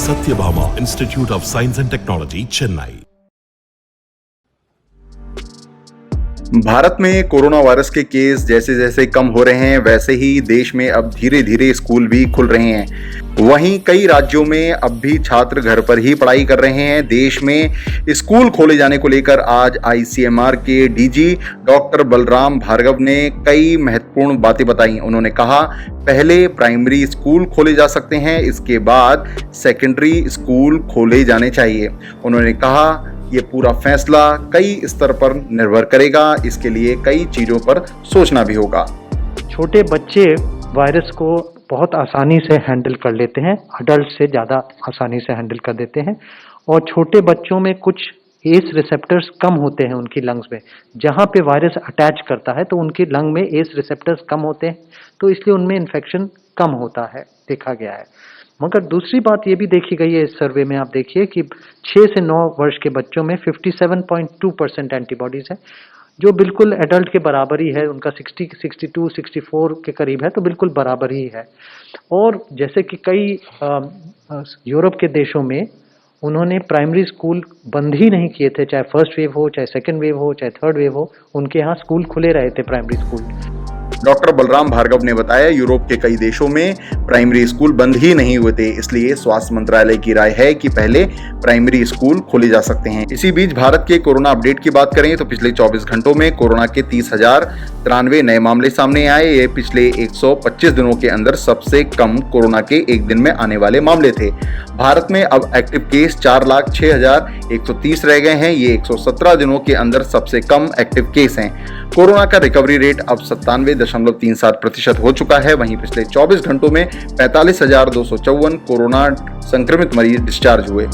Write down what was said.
Satyabhama Institute of Science and Technology, Chennai. Bharat में corona virus के case जैसे जैसे कम हो रहे हैं वैसे ही देश में अब धीरे धीरे स्कूल भी खुल रहे हैं। वहीं कई राज्यों में अब भी छात्र घर पर ही पढ़ाई कर रहे हैं। देश में स्कूल खोले जाने को लेकर आज आईसीएमआर के डीजी डॉक्टर बलराम भार्गव ने कई महत्वपूर्ण बातें बताई। उन्होंने कहा, पहले प्राइमरी स्कूल खोले जा सकते हैं, इसके बाद सेकेंडरी स्कूल खोले जाने चाहिए। उन्होंने कहा, ये पूरा फैसला कई स्तर पर निर्भर करेगा, इसके लिए कई चीजों पर सोचना भी होगा। छोटे बच्चे वायरस को बहुत आसानी से हैंडल कर लेते हैं, अडल्ट से ज़्यादा आसानी से हैंडल कर देते हैं। और छोटे बच्चों में कुछ एस रिसेप्टर्स कम होते हैं उनकी लंग्स में, जहाँ पे वायरस अटैच करता है तो उनकी लंग में एस रिसेप्टर्स कम होते हैं, तो इसलिए उनमें इन्फेक्शन कम होता है, देखा गया है। मगर दूसरी बात ये भी देखी गई है इस सर्वे में, आप देखिए कि 6 से 9 वर्ष के बच्चों में 57.2% एंटीबॉडीज़ है, जो बिल्कुल एडल्ट के बराबर ही है। उनका 60, 62, 64 के करीब है, तो बिल्कुल बराबर ही है। और जैसे कि कई यूरोप के देशों में उन्होंने प्राइमरी स्कूल बंद ही नहीं किए थे, चाहे फर्स्ट वेव हो, चाहे सेकेंड वेव हो, चाहे थर्ड वेव हो, उनके यहाँ स्कूल खुले रहे थे primary school. Doctor Balram Bhargava ने बताया, यूरोप के कई देशों में प्राइमरी स्कूल बंद ही नहीं हुए थे, इसलिए स्वास्थ्य मंत्रालय की राय है कि पहले प्राइमरी स्कूल खोले जा सकते हैं। इसी बीच भारत के कोरोना अपडेट की बात करें तो पिछले 24 घंटों में कोरोना के 30,093 नए मामले सामने आए। ये पिछले 125 दिनों के अंदर सबसे कम कोरोना के एक दिन में आने वाले मामले थे। भारत में अब एक्टिव केस 4,06,130 रह गए हैं। ये 117 दिनों के अंदर सबसे कम एक्टिव केस हैं। कोरोना का रिकवरी रेट अब 97.37% हो चुका है। वहीं पिछले 24 घंटों में 45,254 कोरोना संक्रमित मरीज डिस्चार्ज हुए।